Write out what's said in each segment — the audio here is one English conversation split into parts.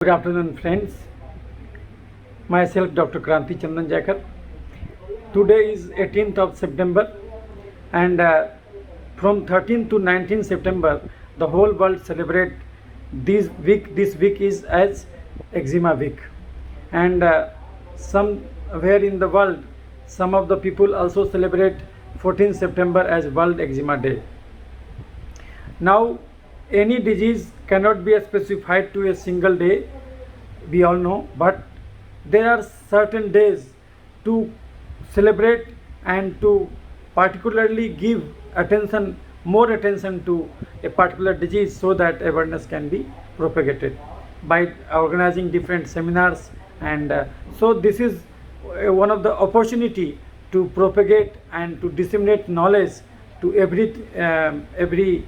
Good afternoon, friends. Myself, Dr. Kranti Chandan Jakar. Today is 18th of September, and from 13th to 19th September, the whole world celebrate this week. This week is as Eczema Week, and somewhere in the world, some of the people also celebrate 14th September as World Eczema Day. Now, any disease cannot be specified to a single day, we all know, but there are certain days to celebrate and to particularly give attention, more attention to a particular disease, so that awareness can be propagated by organizing different seminars. And so this is one of the opportunity to propagate and to disseminate knowledge to every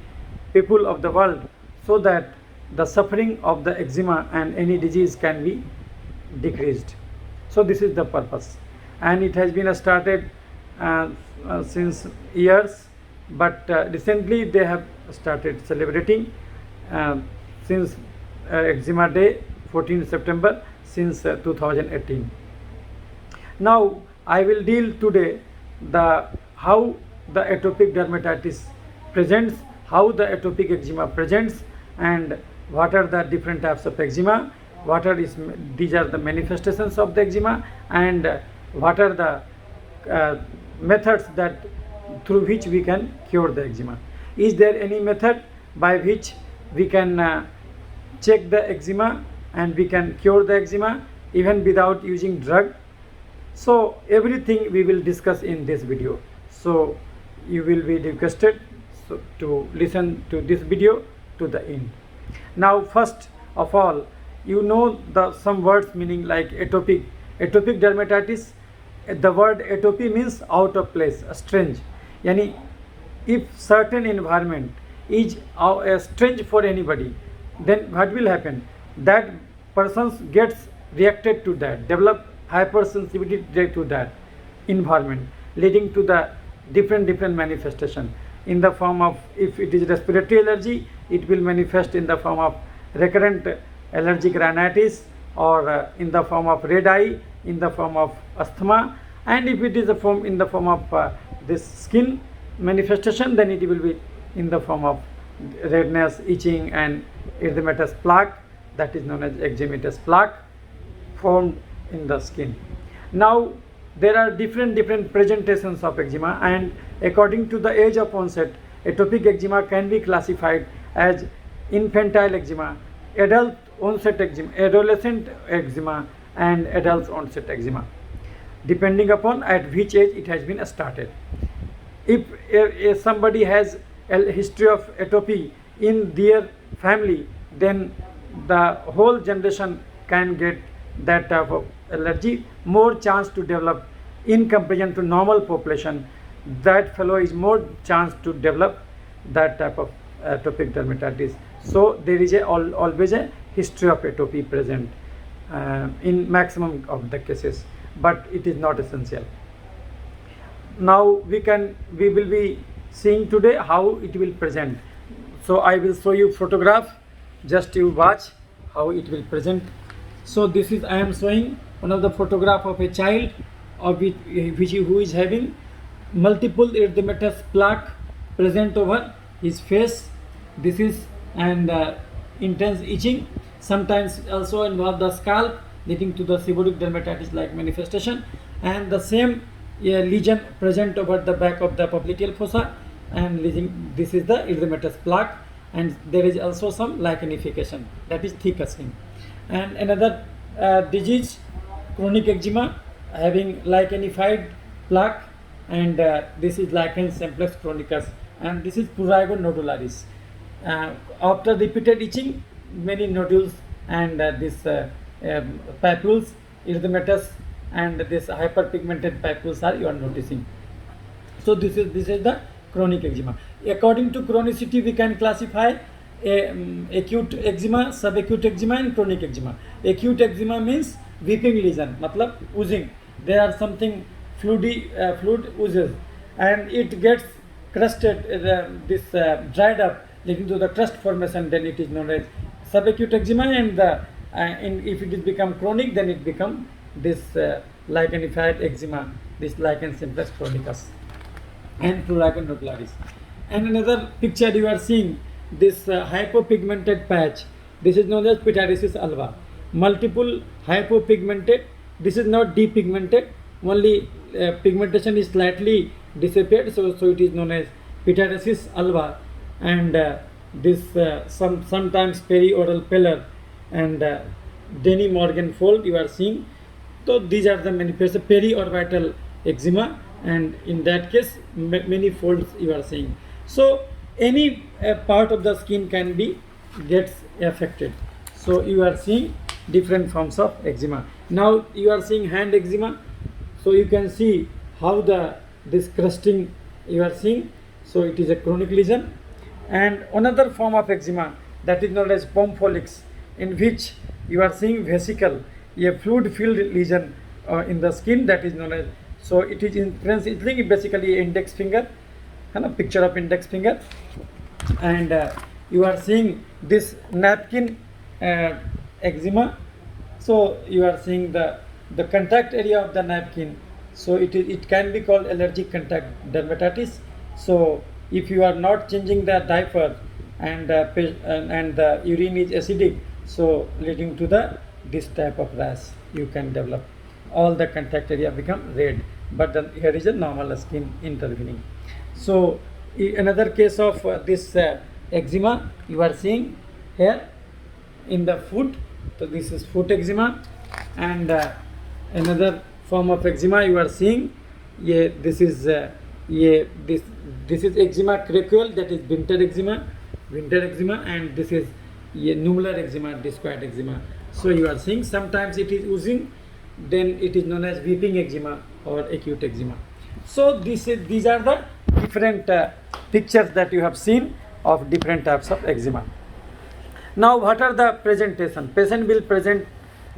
people of the world, so that the suffering of the eczema and any disease can be decreased. So this is the purpose, and it has been started since years, but recently they have started celebrating since Eczema Day 14th September since 2018. Now I will deal today the how the atopic dermatitis presents, how the atopic eczema presents, and what are the different types of eczema, these are the manifestations of the eczema, and what are the methods that through which we can cure the eczema. Is there any method by which we can check the eczema and we can cure the eczema even without using drug? So everything we will discuss in this video, so you will be requested to listen to this video to the end. Now, first of all, you know some words meaning like atopic dermatitis. The word atopy means out of place, strange. Yani if certain environment is strange for anybody, then what will happen? That person gets reacted to that, develop hypersensitivity to that environment, leading to the different manifestation in the form of, if it is respiratory allergy, it will manifest in the form of recurrent allergic rhinitis, or in the form of red eye, in the form of asthma, and if it is in the form of this skin manifestation, then it will be in the form of redness, itching, and erythematous plaque, that is known as eczematous plaque, formed in the skin. Now there are different presentations of eczema, and according to the age of onset, atopic eczema can be classified as infantile eczema, adult onset eczema, adolescent eczema, and adult onset eczema, depending upon at which age it has been started. If somebody has a history of atopy in their family, then the whole generation can get that type of allergy, more chance to develop in comparison to normal population. That fellow is more chance to develop that type of atopic dermatitis. So there is always a history of atopy present in maximum of the cases, but it is not essential. Now we will be seeing today how it will present. So I will show you photograph, just you watch how it will present. So this is, I am showing one of the photograph of a child who is having multiple erythematous plaque present over his face. This is, and intense itching, sometimes also involve the scalp, leading to the seborrheic dermatitis like manifestation, and the same lesion present over the back of the popliteal fossa, and this is the erythematous plaque, and there is also some lichenification, that is thickening. And another disease, chronic eczema, having lichenified plaque, and this is lichen simplex chronicus, and this is prurigo nodularis. After repeated itching, many nodules and this papules, erythematous, and this hyperpigmented papules you are noticing. So this is the chronic eczema. According to chronicity, we can classify acute eczema, subacute eczema, and chronic eczema. Acute eczema means weeping lesion, matlab oozing. There are something fluid oozes, and it gets crusted, dried up, leading to the crust formation. Then it is known as subacute eczema, and the and if it is become chronic, then it become this lichenified eczema, this lichen simplex chronicus and prurigo nodularis. And another picture you are seeing, this hypopigmented patch, this is known as pityriasis alba. Multiple hypopigmented, this is not depigmented, only pigmentation is slightly disappeared, so it is known as pityriasis alba. And this sometimes perioral pallor and Denny Morgan fold you are seeing. So these are the manifestations, periorbital eczema, and in that case many folds you are seeing. So any part of the skin can be gets affected. So you are seeing different forms of eczema. Now you are seeing hand eczema. So you can see how this crusting you are seeing. So it is a chronic lesion. And another form of eczema, that is known as pompholyx, in which you are seeing vesicle, a fluid filled lesion in the skin, that is known as, so it is in French, it's like basically index finger, and a picture of index finger. And you are seeing this napkin eczema. So you are seeing the contact area of the napkin. So it can be called allergic contact dermatitis. So if you are not changing the diaper and the urine is acidic, so leading to this type of rash, you can develop. All the contact area become red, but then here is a normal skin intervening. So another case of this eczema you are seeing here in the foot. So this is foot eczema. And another form of eczema you are seeing, this is eczema craquelle, that is winter eczema, and this is nummular eczema, discoid eczema. So you are seeing sometimes it is oozing, then it is known as weeping eczema or acute eczema. So these are the different pictures that you have seen of different types of eczema. Now what are the presentation? Patient will present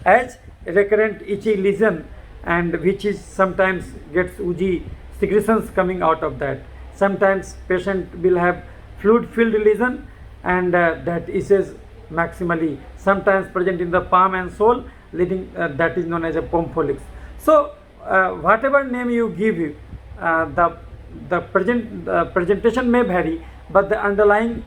as recurrent itchy lesion, and which is sometimes gets oozy secretions coming out of that. Sometimes patient will have fluid filled lesion, and that itches maximally, sometimes present in the palm and sole, leading that is known as a pompholyx. So whatever name you give, the presentation may vary, but the underlying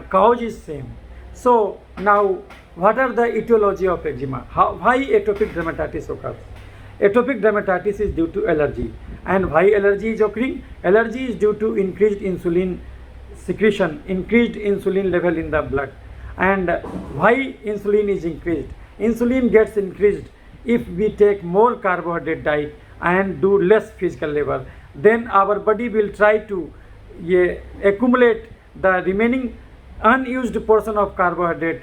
cause is same. So now what are the etiology of eczema? Why atopic dermatitis occurs? Atopic dermatitis is due to allergy. And why allergy is occurring? Allergy is due to increased insulin secretion, increased insulin level in the blood. And why insulin is increased? Insulin gets increased if we take more carbohydrate diet and do less physical labor. Then our body will try to accumulate the remaining unused portion of carbohydrate.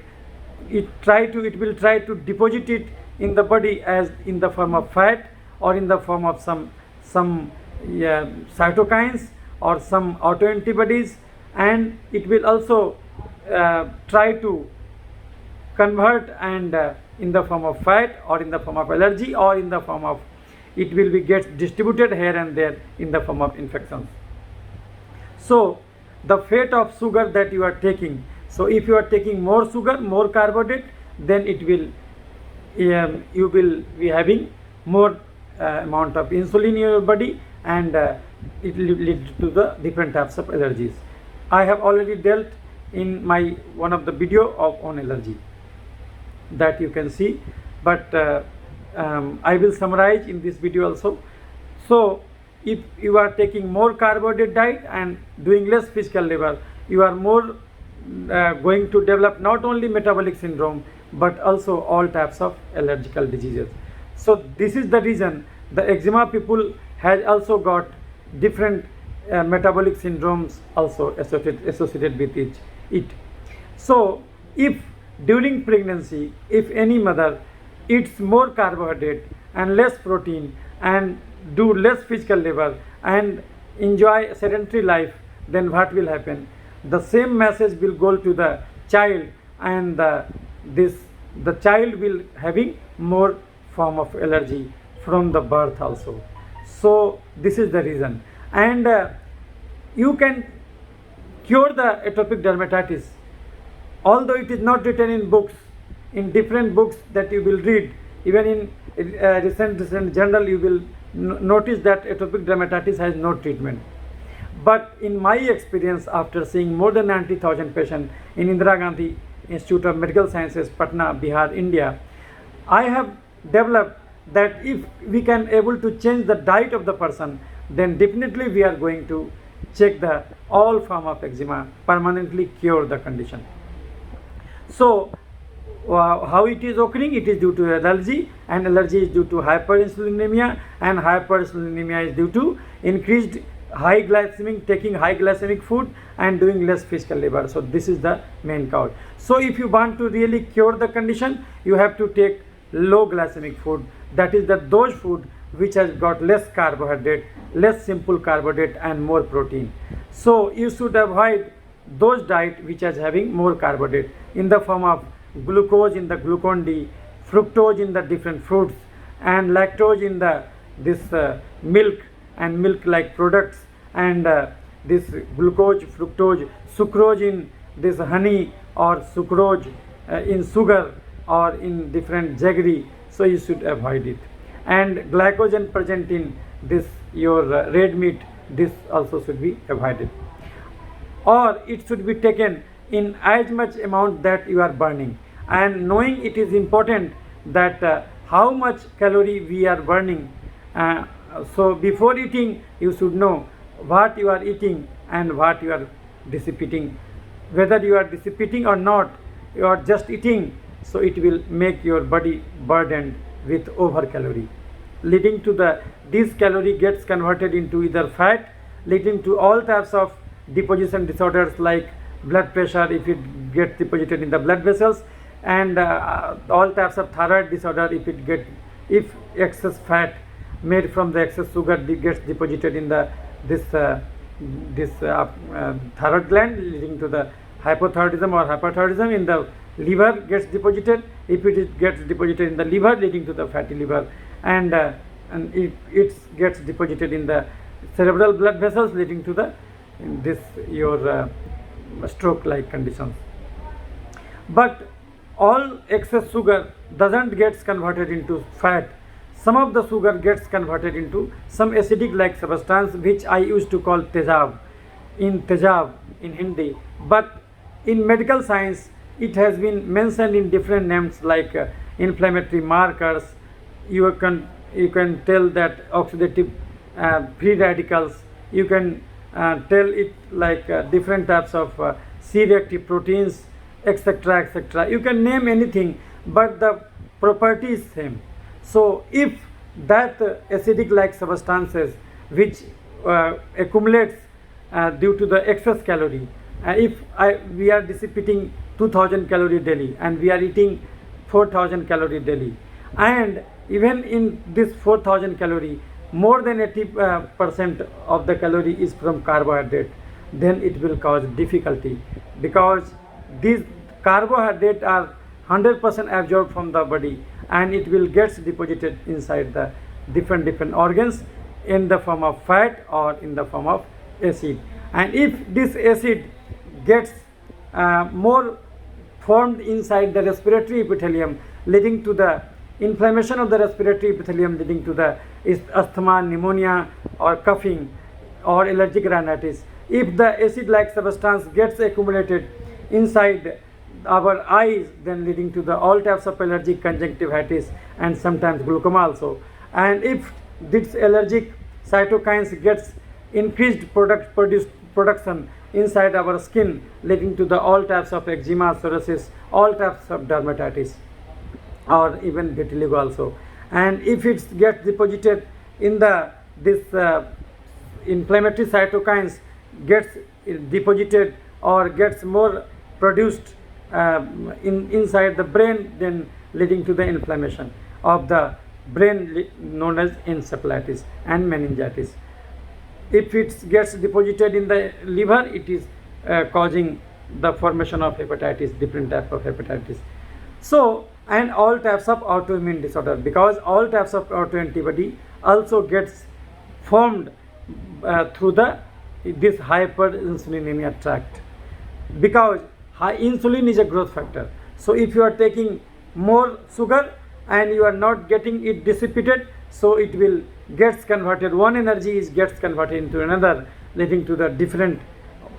It will try to deposit it in the body as in the form of fat, or in the form of some cytokines or some autoantibodies, and it will also try to convert and in the form of fat, or in the form of allergy, or in the form of it will be gets distributed here and there in the form of infections. So the fate of sugar that you are taking, so if you are taking more sugar, more carbohydrate, then it will you will be having more amount of insulin in your body, and it will lead to the different types of allergies. I have already dealt in my one of the video on allergy that you can see, but I will summarize in this video also. So if you are taking more carbohydrate diet and doing less physical labor, you are more going to develop not only metabolic syndrome but also all types of allergical diseases. So this is the reason the eczema people has also got different metabolic syndromes also associated with it. So if during pregnancy, if any mother eats more carbohydrate and less protein and do less physical labor and enjoy a sedentary life, then what will happen? The same message will go to the child, and the child will having more form of allergy from the birth also. So this is the reason, and you can cure the atopic dermatitis, although it is not written in books. in different books that you will read, even in recent journal, you will notice that atopic dermatitis has no treatment. But in my experience, after seeing more than 90,000 patients in Indira Gandhi Institute of Medical Sciences, Patna, Bihar, India, I have developed that if we can able to change the diet of the person, then definitely we are going to check the all form of eczema, permanently cure the condition. So how it is occurring? It is due to allergy, and allergy is due to hyperinsulinemia, and hyperinsulinemia is due to increased high glycemic, taking high glycemic food and doing less physical labor. So this is the main cause. So if you want to really cure the condition, you have to take low glycemic food, that is those food which has got less carbohydrate, less simple carbohydrate and more protein. So you should avoid those diet which is having more carbohydrate in the form of glucose in the Glucon-D, fructose in the different fruits, and lactose in the milk and milk like products, and this glucose, fructose, sucrose in this honey, or sucrose in sugar, or in different jaggery. So you should avoid it. And glycogen present in this your red meat, this also should be avoided, or it should be taken in as much amount that you are burning. And knowing it is important that how much calorie we are burning. So before eating, you should know what you are eating and what you are dissipating. Whether you are dissipating or not, you are just eating, so it will make your body burdened with over calorie, leading to this calorie gets converted into either fat, leading to all types of deposition disorders like blood pressure if it gets deposited in the blood vessels, and all types of thyroid disorder if excess fat made from the excess sugar gets deposited in this thyroid gland, leading to the hypothyroidism or hyperthyroidism in the liver gets deposited. If it gets deposited in the liver, leading to the fatty liver, and if it gets deposited in the cerebral blood vessels, leading to your stroke like conditions. But all excess sugar doesn't get converted into fat. Some of the sugar gets converted into some acidic like substance, which I used to call tejab in Hindi, but in medical science it has been mentioned in different names like inflammatory markers. You can tell that oxidative free radicals. You can tell it like different types of C-reactive proteins, etc., etc. You can name anything, but the property is same. So if that acidic like substances which accumulates due to the excess calorie, if we are dissipating 2000 calorie daily and we are eating 4000 calorie daily, and even in this 4000 calorie more than 80% of the calorie is from carbohydrate, then it will cause difficulty, because these carbohydrates are 100% absorbed from the body, and it will get deposited inside the different organs in the form of fat or in the form of acid. And if this acid gets more formed inside the respiratory epithelium, leading to the inflammation of the respiratory epithelium, leading to the asthma, pneumonia, or coughing, or allergic rhinitis. If the acid like substance gets accumulated inside our eyes, then leading to the all types of allergic conjunctivitis and sometimes glaucoma also. And if this allergic cytokines gets increased production inside our skin, leading to the all types of eczema, psoriasis, all types of dermatitis, or even vitiligo also. And if it gets deposited in this inflammatory cytokines gets deposited or gets more produced inside the brain, then leading to the inflammation of the brain known as encephalitis and meningitis. If it gets deposited in the liver, it is causing the formation of hepatitis, different type of hepatitis. So, and all types of autoimmune disorder, because all types of autoantibody also gets formed through this hyperinsulinemia tract, because high insulin is a growth factor. So if you are taking more sugar and you are not getting it dissipated, so it will gets converted, one energy is gets converted into another, leading to the different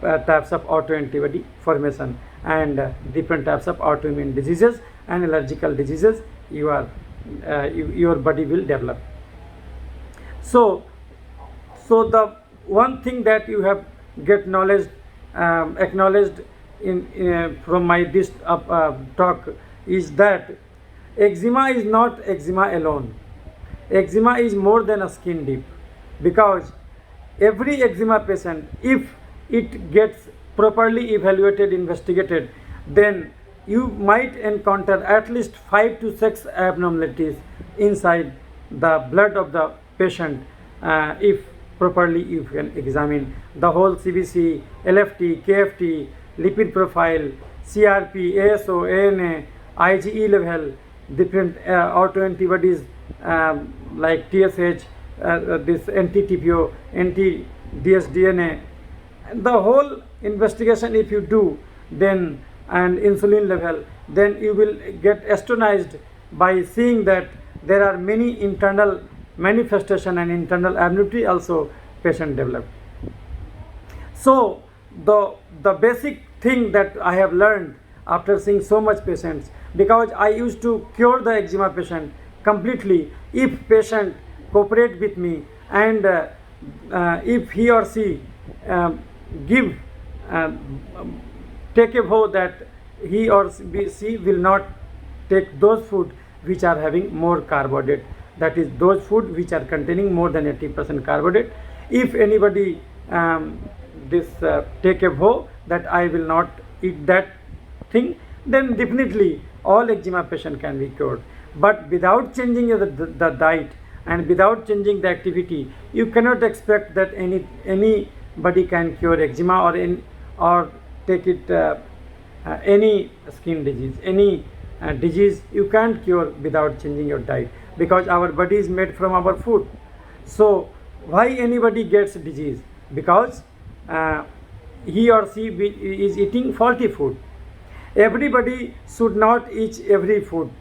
types of autoantibody formation and different types of autoimmune diseases and allergical diseases your body will develop. So the one thing that you have get knowledge acknowledged in from my this talk is that eczema is not eczema alone. Eczema is more than a skin dip, because every eczema patient, if it gets properly evaluated, investigated, then you might encounter at least 5 to 6 abnormalities inside the blood of the patient if properly you can examine the whole CBC, LFT, KFT, lipid profile, CRP, ASO, ANA, IgE level, different autoantibodies like TSH, this anti-TPO, anti-dsDNA. The whole investigation if you do, then and insulin level, then you will get astonished by seeing that there are many internal manifestation and internal abnormality also patient develop. So the basic thing that I have learned after seeing so much patients, because I used to cure the eczema patient completely if patient cooperate with me and if he or she take a vow that he or she will not take those food which are having more carbohydrate, that is those food which are containing more than 80% carbohydrate. If anybody take a vow that I will not eat that thing, then definitely all eczema patient can be cured. But without changing the diet and without changing the activity, you cannot expect that anybody can cure eczema or take it any skin disease, any disease you can't cure without changing your diet, because our body is made from our food. So why anybody gets disease? Because he or she is eating faulty food. Everybody should not eat every food,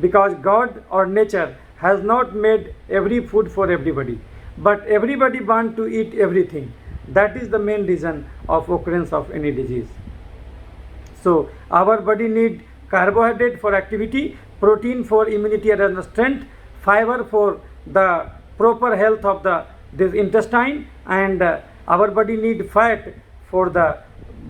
because God or nature has not made every food for everybody, but everybody want to eat everything. That is the main reason of occurrence of any disease. So our body need carbohydrate for activity, protein for immunity and strength, fiber for the proper health of this intestine, and our body need fat for the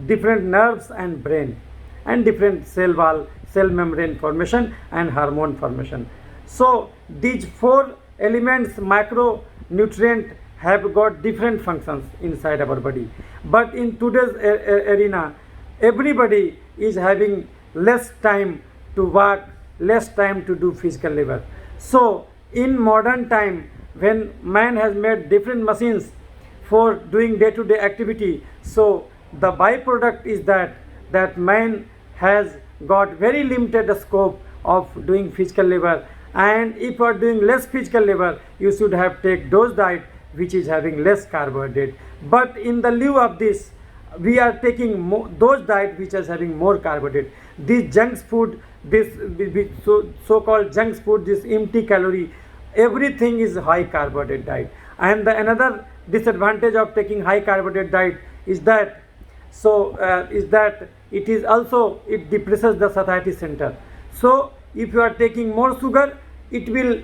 different nerves and brain and different cell wall, cell membrane formation and hormone formation. So these 4 elements, macronutrient, have got different functions inside our body. But in today's arena, everybody is having less time to work, less time to do physical labor. So in modern time, when man has made different machines for doing day-to-day activity, so the byproduct is that man has got very limited scope of doing physical labor, and if you are doing less physical labor, you should have take those diet which is having less carbohydrate. But in the lieu of this, we are taking those diet which is having more carbohydrate. This junk food, this so-called junk food, this empty calorie, everything is high carbohydrate diet. And another disadvantage of taking high carbohydrate diet is that it is also, it depresses the satiety center. So if you are taking more sugar, it will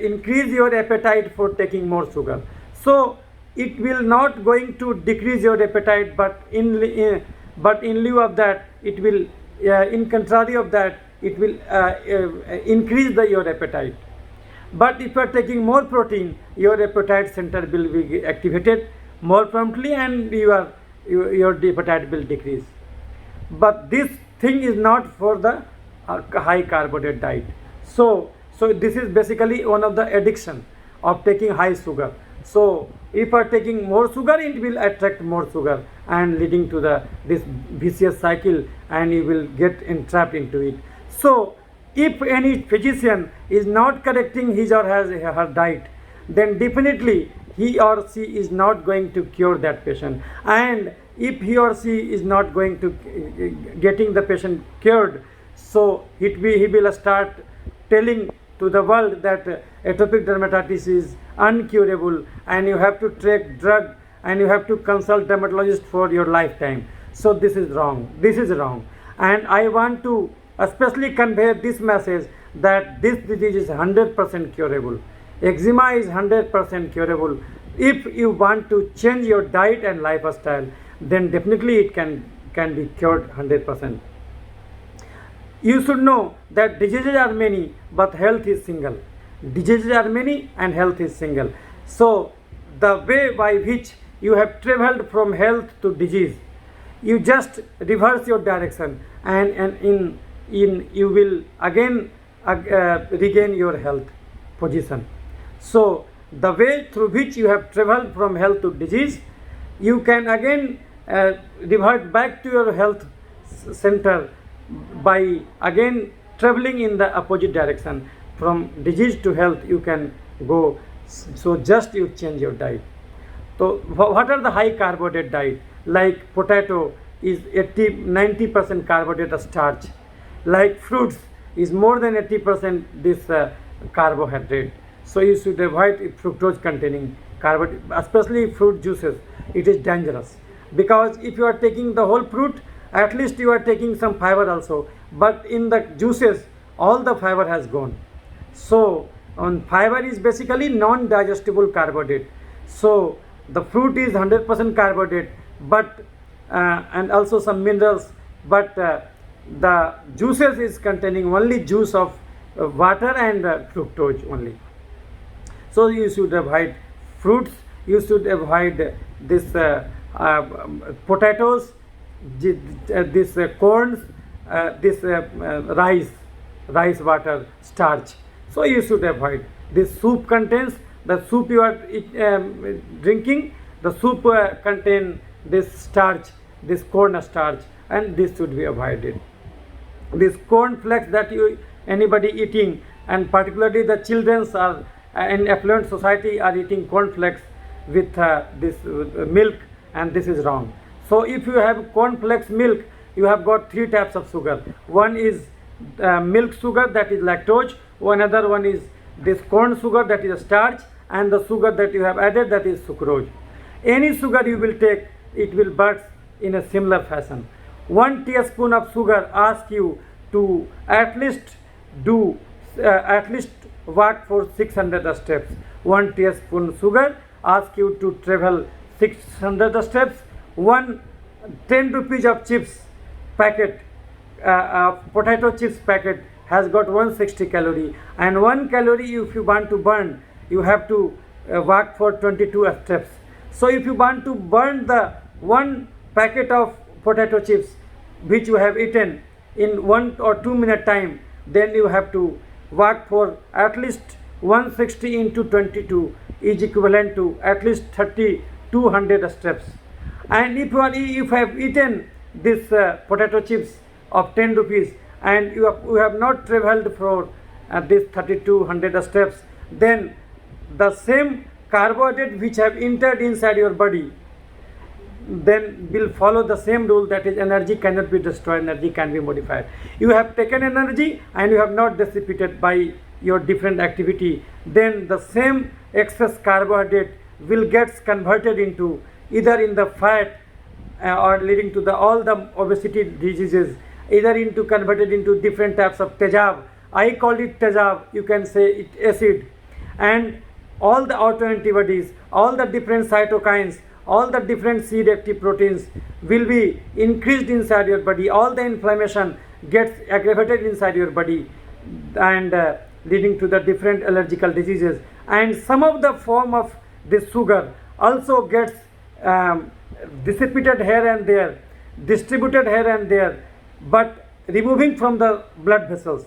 increase your appetite for taking more sugar. So it will not going to decrease your appetite, but in lieu of that, it will in contrary of that, it will increase your appetite. But if you are taking more protein, your appetite center will be activated more promptly and your appetite will decrease. But this thing is not for the high carbohydrate diet. So this is basically one of the addiction of taking high sugar. So if you are taking more sugar, it will attract more sugar and leading to this vicious cycle, and you will get entrapped into it. So if any physician is not correcting his or her diet, then definitely he or she is not going to cure that patient. And if he or she is not going to getting the patient cured, So he will start telling to the world that atopic dermatitis is uncurable and you have to take drug and you have to consult dermatologist for your lifetime. So this is wrong. This is wrong. And I want to especially convey this message that this disease is 100% curable. Eczema is 100% curable. If you want to change your diet and lifestyle, then definitely it can be cured 100%. You should know that diseases are many, but health is single. Diseases are many and health is single. So the way by which you have traveled from health to disease, you just reverse your direction, and in you will again regain your health position. So the way through which you have traveled from health to disease, you can again revert back to your health center by again traveling in the opposite direction. From disease to health you can go. So just you change your diet. So what are the high carbohydrate diet? Like potato is 80-90% carbohydrate starch. Like fruits is more than 80% this carbohydrate. So you should avoid fructose containing carbohydrate, especially fruit juices. It is dangerous because if you are taking the whole fruit, at least you are taking some fiber also, but in the juices all the fiber has gone. So fiber is basically non-digestible carbohydrate. So the fruit is 100% carbohydrate, but and also some minerals, but the juices is containing only juice of water and fructose only. So you should avoid fruits, you should avoid this potatoes, this corns, this rice water, starch. So you should avoid. This soup contains, the soup you are drinking, the soup contain this starch, this corn starch, and this should be avoided. This corn flakes that anybody eating, and particularly the children are in affluent society are eating corn flakes with this milk, and this is wrong. So if you have corn flakes milk, you have got three types of sugar. One is milk sugar, that is lactose. Another one is this corn sugar, that is starch, and the sugar that you have added, that is sucrose. Any sugar you will take, it will burst in a similar fashion. 1 teaspoon of sugar asks you to at least walk for 600 steps. 1 teaspoon sugar asks you to travel 600 steps. 10 rupees of chips packet, potato chips packet has got 160 calorie, and 1 calorie if you want to burn, you have to walk for 22 steps. So if you want to burn the 1 packet of potato chips which you have eaten in 1 or 2 minute time, then you have to walk for at least 160 into 22 is equivalent to at least 200 steps. And if you have eaten this potato chips of 10 rupees and you have not traveled for this 3200 steps, then the same carbohydrate which have entered inside your body then will follow the same rule, that is energy cannot be destroyed, energy can be modified. You have taken energy and you have not dissipated by your different activity, then the same excess carbohydrate will get converted into either in the fat or leading to all the obesity diseases, either into converted into different types of tejab. I call it tejab, you can say it acid, and all the autoantibodies, all the different cytokines, all the different C-reactive proteins will be increased inside your body. All the inflammation gets aggravated inside your body and leading to the different allergical diseases. And some of the form of this sugar also gets dissipated here and there, distributed here and there, but removing from the blood vessels.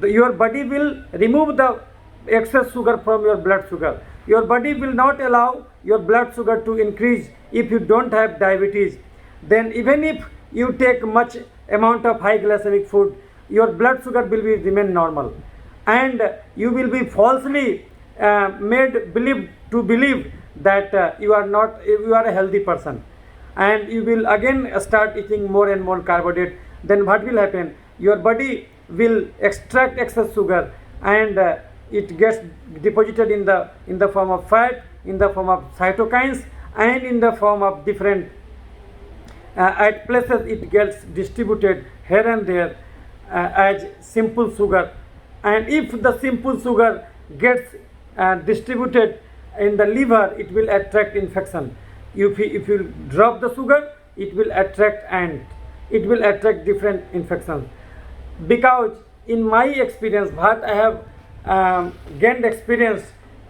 Your body will remove the excess sugar from your blood sugar. Your body will not allow your blood sugar to increase if you don't have diabetes. Then even if you take much amount of high glycemic food, your blood sugar will remain normal, and you will be falsely made believe that you are a healthy person, and you will again start eating more and more carbohydrate. Then what will happen? your body will extract excess sugar, and it gets deposited in the form of fat, in the form of cytokines, and in the form of different at places it gets distributed here and there as simple sugar. And if the simple sugar gets distributed in the liver, it will attract infection. If you drop the sugar, it will attract, and it will attract different infections. Because in my experience, what I have gained experience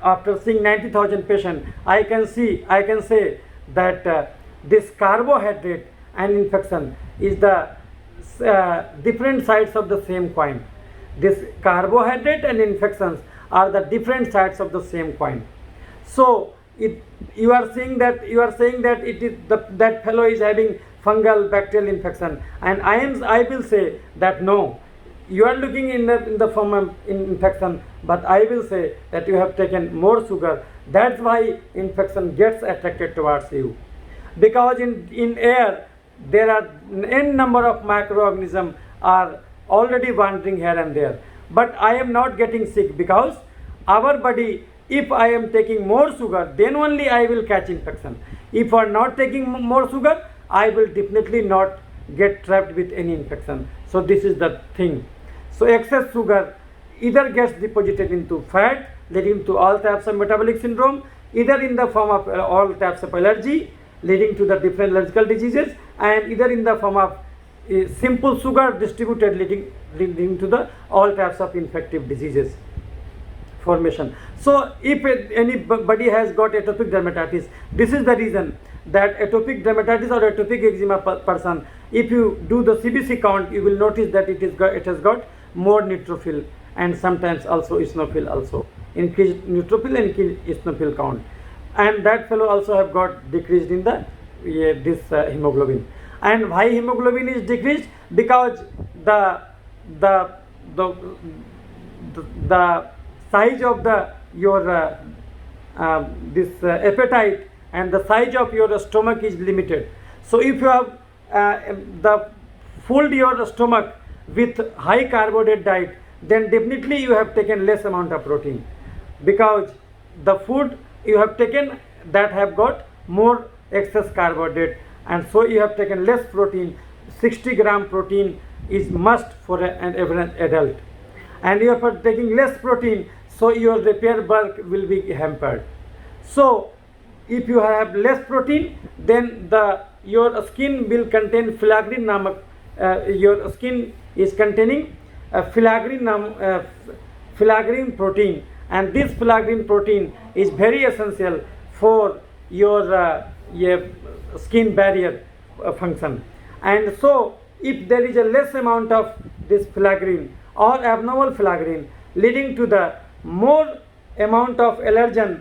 after seeing 90,000 patients, I can say that this carbohydrate and infection is the different sides of the same coin. This carbohydrate and infections are the different sides of the same coin. So you are saying that it is that fellow is having fungal bacterial infection, and I will say that no, you are looking in the form of infection, but I will say that you have taken more sugar. That's why infection gets attracted towards you. Because in air there are n number of microorganisms are already wandering here and there, but I am not getting sick, because our body, if I am taking more sugar, then only I will catch infection. If I am not taking more sugar, I will definitely not get trapped with any infection. So this is the thing. So excess sugar either gets deposited into fat, leading to all types of metabolic syndrome, either in the form of all types of allergy, leading to the different allergical diseases, and either in the form of simple sugar distributed, leading to the all types of infective diseases formation. So if anybody has got atopic dermatitis, this is the reason that atopic dermatitis or atopic eczema person, if you do the CBC count, you will notice that it has got more neutrophil and sometimes also eosinophil, also increased neutrophil and increased eosinophil count, and that fellow also have got decreased in the hemoglobin. And why hemoglobin is decreased? Because the size of your appetite and the size of your stomach is limited. So if you have filled your stomach with high carbohydrate diet, then definitely you have taken less amount of protein, because the food you have taken that have got more excess carbohydrate, and so you have taken less protein. 60 gram protein is must for an adult, and you are taking less protein, so your repair work will be hampered. So if you have less protein, then your skin will contain filaggrin namak, your skin is containing filaggrin protein, and this filaggrin protein is very essential for your skin barrier function. And so if there is a less amount of this filaggrin or abnormal filaggrin, leading to the more amount of allergen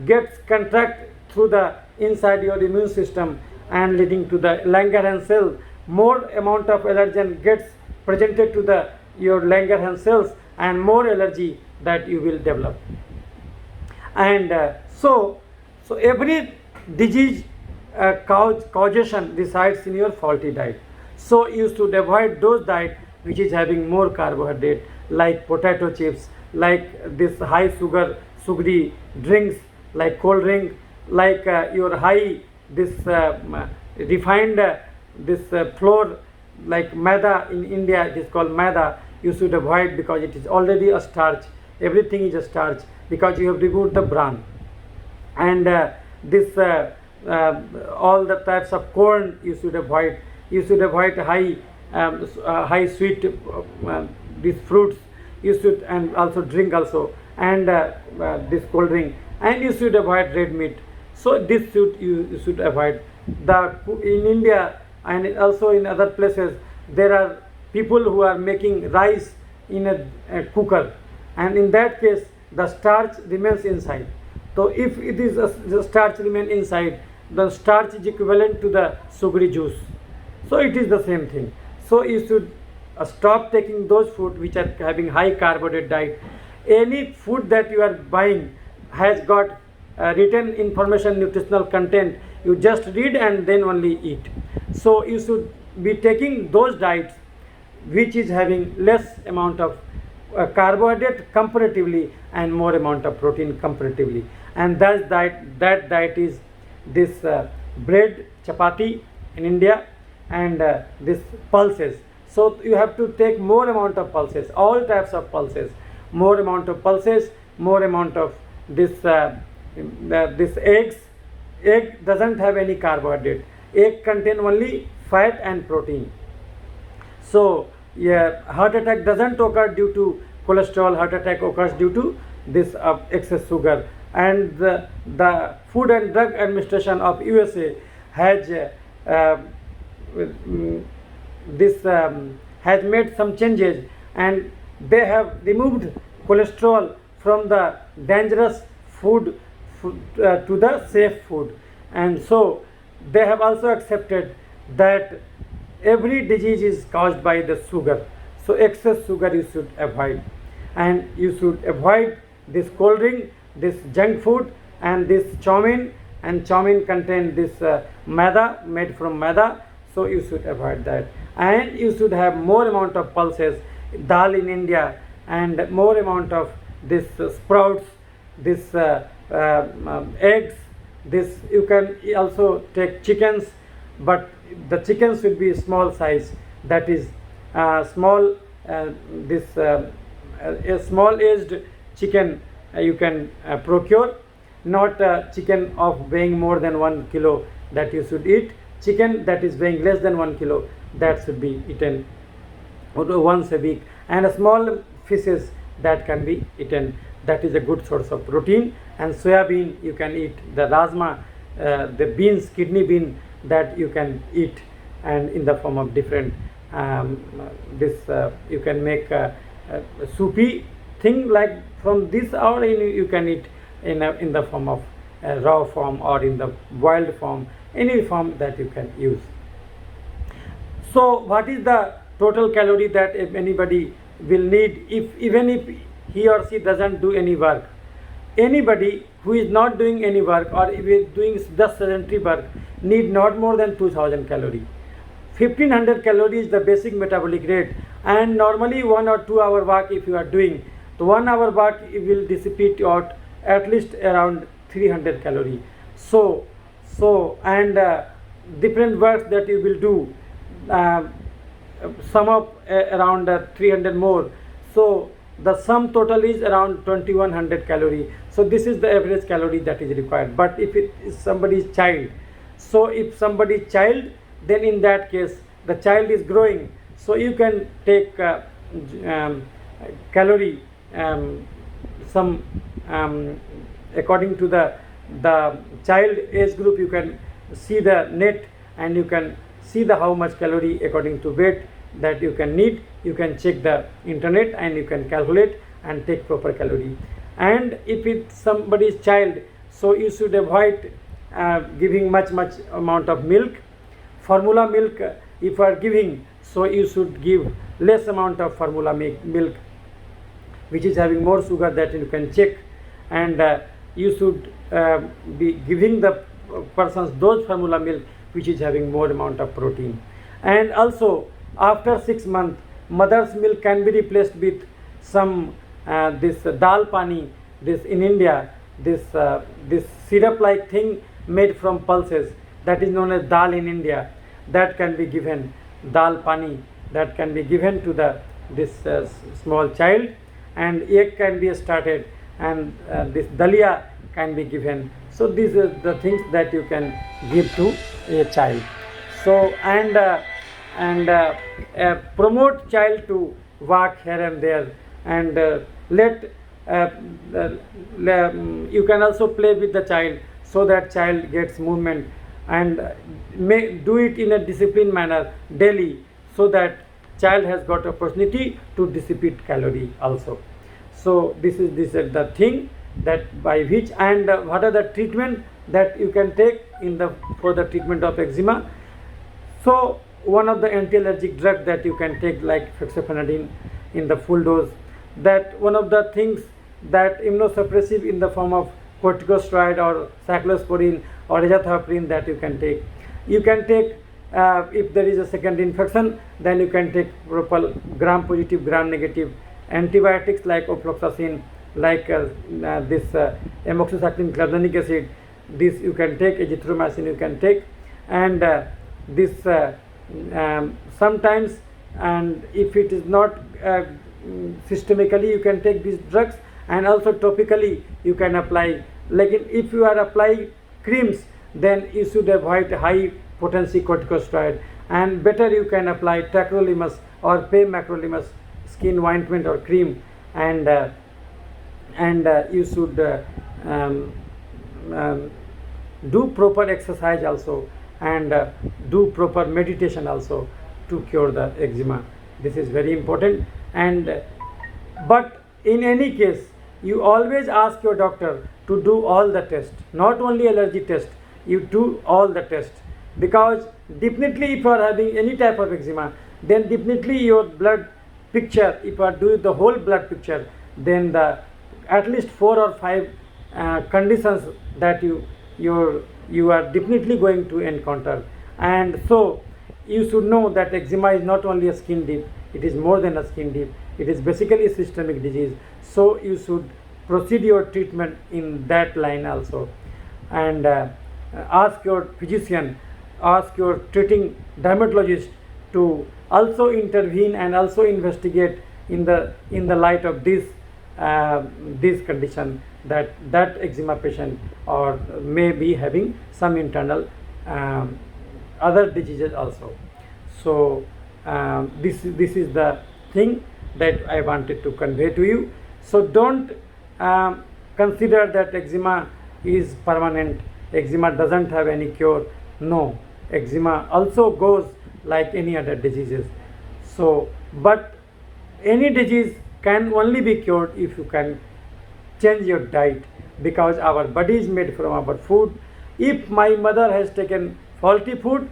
gets contract through the inside your immune system, and leading to the Langerhans cell, more amount of allergen gets presented to your Langerhans cells, and more allergy that you will develop. And so every disease causation resides in your faulty diet. So you should avoid those diet which is having more carbohydrate, like potato chips, like this high sugar sugary drinks, like cold drink, like your high this refined flour, like maida. In India it is called maida. You should avoid, because it is already a starch. Everything is a starch, because you have removed the bran. And all the types of corn you should avoid. You should avoid high sweet these fruits. You should, and also drink also, and this cold drink, and you should avoid red meat. So this you should avoid. In India and also in other places, there are people who are making rice in a cooker, and in that case the starch remains inside. So if it is the starch remain inside, the starch is equivalent to the sugary juice. So it is the same thing. So you should stop taking those food which are having high carbohydrate diet. Any food that you are buying has got written information, nutritional content. You just read and then only eat. So you should be taking those diets which is having less amount of carbohydrate comparatively and more amount of protein comparatively, and that diet is this bread chapati in India, and this pulses. So you have to take more amount of pulses, all types of pulses, more amount of pulses, more amount of this eggs. Egg doesn't have any carbohydrate. Egg contain only fat and protein. So yeah, heart attack doesn't occur due to cholesterol. Heart attack occurs due to this excess sugar. And the Food and Drug Administration of USA has has made some changes, and they have removed cholesterol from the dangerous food to the safe food. And so they have also accepted that every disease is caused by the sugar. So excess sugar you should avoid, and you should avoid this cold drink, this junk food, and this chowmein. And chowmein contain this maida, made from maida, so you should avoid that. And you should have more amount of pulses, dal in India, and more amount of this sprouts, this eggs. This you can also take chickens, but the chickens should be small size, that is small this a small aged chicken you can procure, not chicken of weighing more than 1 kilo that you should eat. Chicken that is weighing less than 1 kilo, that should be eaten once a week, and small fishes that can be eaten. That is a good source of protein. And soya bean you can eat, the rajma, the beans, kidney bean, that you can eat, and in the form of different you can make a soupy thing like from this, or you can eat in the form of raw form or in the boiled form, any form that you can use. So what is the total calorie that if anybody will need, even if he or she doesn't do any work? Anybody who is not doing any work, or if is doing just sedentary work, need not more than 2000 calorie. 1500 calories is the basic metabolic rate, and normally 1 or 2 hour work if you are doing, the 1 hour work it will dissipate out at least around 300 calorie. So and different works that you will do sum up around 300 more. So the sum total is around 2100 calorie. So this is the average calorie that is required. But if it is somebody's child, so if somebody's child, then in that case the child is growing, so you can take calorie some according to the child age group. You can see the net, and you can see the how much calorie according to weight that you can need. You can check the internet and you can calculate and take proper calorie. And if it's somebody's child, so you should avoid giving much amount of milk. Formula milk if you are giving, so you should give less amount of formula milk, which is having more sugar, that you can check. And you should be giving the persons those formula milk which is having more amount of protein. And also after 6 months, mother's milk can be replaced with some this dal pani, this in India, this syrup like thing made from pulses, that is known as dal in India. That can be given, dal pani, that can be given to this small child. And egg can be started, and this dalia can be given. So these are the things that you can give to a child. So and promote child to walk here and there, and you can also play with the child, so that child gets movement, and may do it in a disciplined manner daily, so that child has got opportunity to dissipate calorie also. So this is the thing that by which, and what are the treatment that you can take for the treatment of eczema. So one of the anti-allergic drug that you can take, like fexofenadine in the full dose. That one of the things that immunosuppressive in the form of corticosteroid or cyclosporine or azathioprine that you can take. You can take if there is a secondary infection, then you can take proper gram positive, gram negative antibiotics like ofloxacin, like this amoxicillin clavulanic acid. This you can take, azithromycin you can take, and this sometimes, and if it is not systemically, you can take these drugs, and also topically you can apply. Like if you are applying creams, then you should avoid high potency corticosteroid, and better you can apply tacrolimus or pemacrolimus skin ointment or cream, and you should do proper exercise also, and do proper meditation also to cure the eczema. This is very important. And but in any case, you always ask your doctor to do all the tests, not only allergy test, you do all the tests, because definitely if you are having any type of eczema, then definitely your blood picture, if you are doing the whole blood picture, then the at least 4 or 5 conditions that you are definitely going to encounter. And so you should know that eczema is not only a skin deep, it is more than a skin deep, it is basically a systemic disease. So you should proceed your treatment in that line also, and ask your physician, ask your treating dermatologist to also intervene and also investigate in the light of this condition, that eczema patient or may be having some internal other diseases also. So this is the thing that I wanted to convey to you. So don't consider that eczema is permanent, eczema doesn't have any cure. No, eczema also goes like any other diseases. So but any disease can only be cured if you can change your diet, because our body is made from our food. If my mother has taken faulty food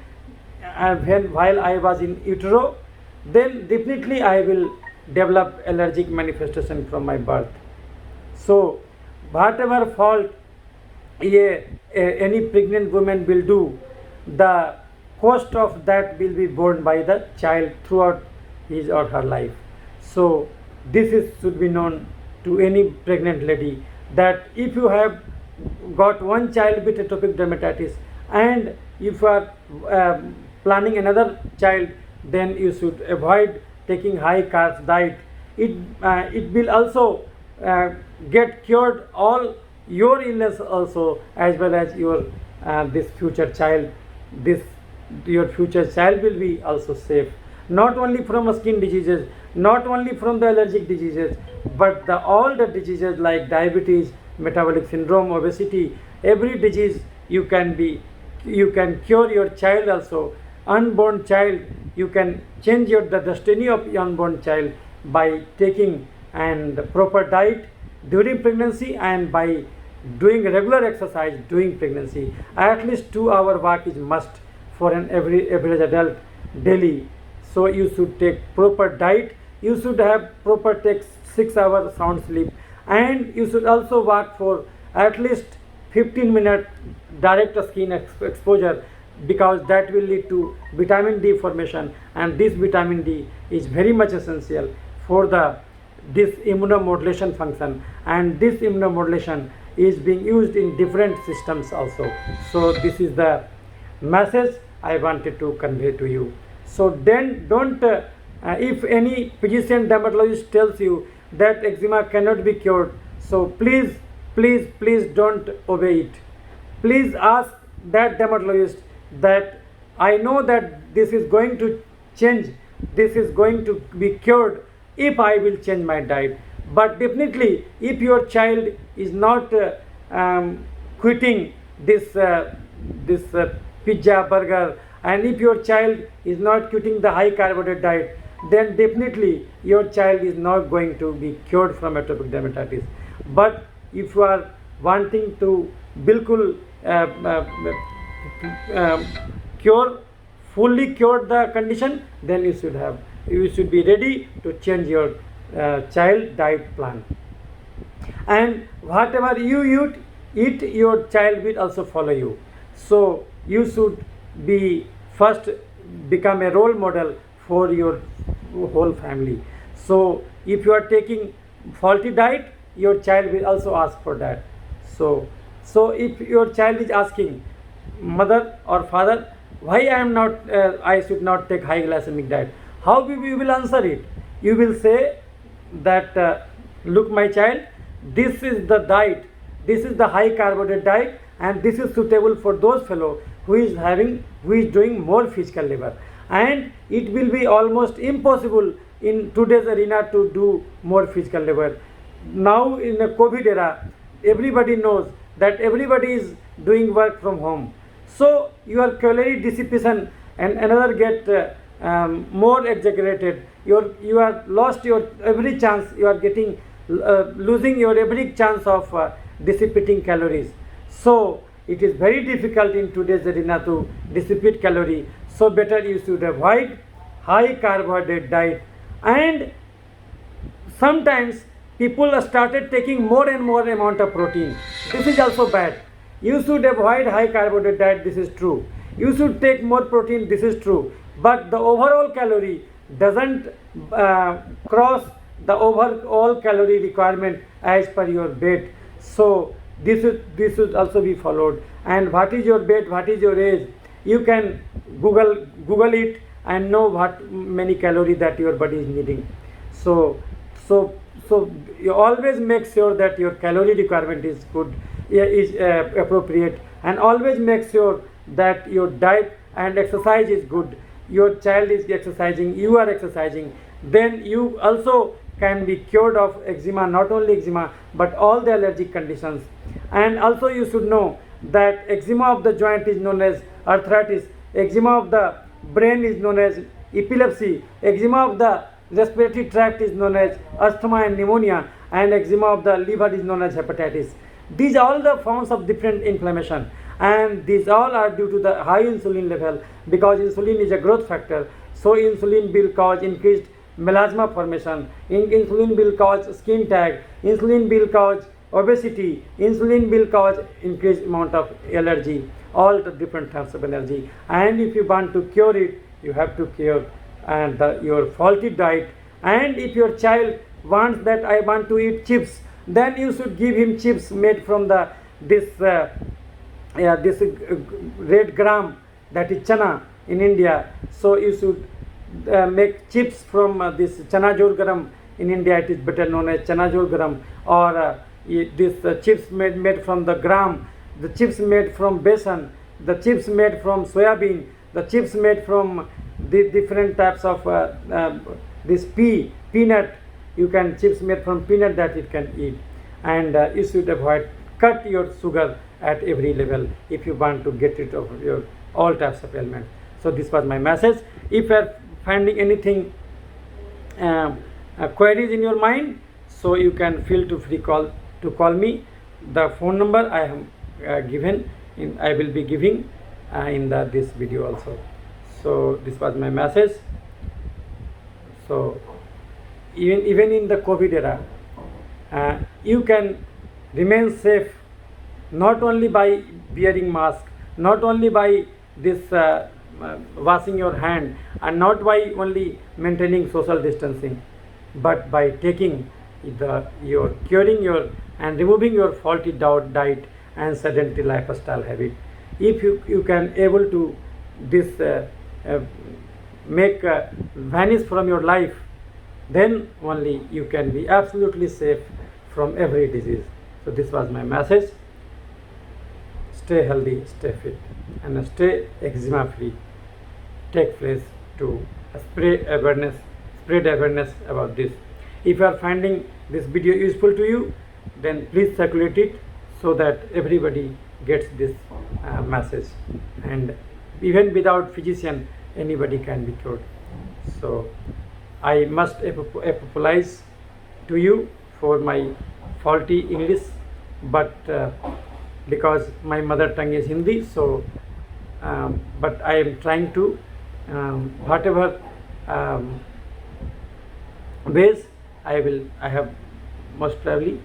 while I was in utero, then definitely I will develop allergic manifestation from my birth. So whatever fault any pregnant woman will do, the cost of that will be borne by the child throughout his or her life. So this should be known to any pregnant lady, that if you have got one child with atopic dermatitis, and if you are planning another child, then you should avoid taking high carbs diet. It will also get cured all your illness also, as well as your this future child. Your future child will be also safe, not only from skin diseases, not only from the allergic diseases, but all the diseases like diabetes, metabolic syndrome, obesity. Every disease you can cure your child also. Unborn child, you can change the destiny of unborn child by taking and proper diet during pregnancy, and by doing regular exercise during pregnancy. At least 2-hour walk is must for an average adult daily. So you should take proper diet, you should have proper take 6-hour sound sleep, and you should also walk for at least 15 minutes direct skin exposure, because that will lead to vitamin D formation, and this vitamin D is very much essential for this immunomodulation function, and this immunomodulation is being used in different systems also. So this is the message I wanted to convey to you. So then don't if any physician dermatologist tells you that eczema cannot be cured, so please don't obey it. Please ask that dermatologist that I know that this is going to change, this is going to be cured if I will change my diet. But definitely if your child is not quitting this pizza, burger, and if your child is not quitting the high carbohydrate diet, then definitely your child is not going to be cured from atopic dermatitis. But if you are wanting to bilkul fully cure the condition, then you should be ready to change your child diet plan. And whatever you eat, your child will also follow you. So you should be first become a role model for your whole family. So if you are taking faulty diet, your child will also ask for that. So if your child is asking mother or father, why I should not take high glycemic diet, how you will answer it? You will say that look my child, this is the diet, this is the high carbohydrate diet, and this is suitable for those fellow who is doing more physical labor, and it will be almost impossible in today's arena to do more physical labor. Now in the COVID era, everybody knows that everybody is doing work from home, so your calorie dissipation and another get more exaggerated. You are lost your every chance, you are getting losing your every chance of dissipating calories. So it is very difficult in today's arena to dissipate calorie. So better you should avoid high carbohydrate diet. And sometimes people started taking more and more amount of protein. This is also bad. You should avoid high carbohydrate diet, this is true. You should take more protein, this is true. But the overall calorie doesn't cross the overall calorie requirement as per your weight. So this should also be followed. And what is your weight, what is your age? You can Google it and know what many calories that your body is needing. So you always make sure that your calorie requirement is good, is appropriate, and always make sure that your diet and exercise is good. Your child is exercising, you are exercising, then you also can be cured of eczema, not only eczema but all the allergic conditions. And also you should know that eczema of the joint is known as arthritis, eczema of the brain is known as epilepsy, eczema of the respiratory tract is known as asthma and pneumonia, and eczema of the liver is known as hepatitis. These are all the forms of different inflammation, and these all are due to the high insulin level, because insulin is a growth factor. So insulin will cause increased melasma formation, insulin will cause skin tag, insulin will cause obesity, insulin will cause increased amount of allergy, all the different types of allergy. And if you want to cure it, you have to cure and your faulty diet. And if your child wants that I want to eat chips, then you should give him chips made from this red gram, that is chana in India. So you should make chips from this chana jor garam. In India it is better known as chana jor garam, or this chips made from the gram, the chips made from besan, the chips made from soybean, the chips made from the different types of this peanut. You can chips made from peanut that it can eat. And you should avoid, cut your sugar at every level if you want to get rid of your all types of ailments. So this was my message. If you are finding anything queries in your mind, so you can feel free to call me. The phone number I have given I will be giving in this video also. So this was my message. So even in the COVID era, you can remain safe not only by wearing mask, not only by this washing your hand, and not by only maintaining social distancing, but by taking your curing your and removing your faulty diet and sedentary lifestyle habit. If you can able to this make vanish from your life, then only you can be absolutely safe from every disease. So this was my message. Stay healthy, stay fit, and stay eczema free. Take place to spread awareness about this. If you are finding this video useful to you, then please circulate it so that everybody gets this message. And even without physician, anybody can be cured. So I must apologize to you for my faulty English, but because my mother tongue is Hindi, so but I am trying to whatever ways I have most probably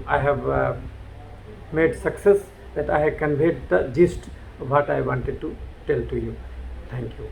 I have made success, that I have conveyed the gist of what I wanted to tell to you. Thank you.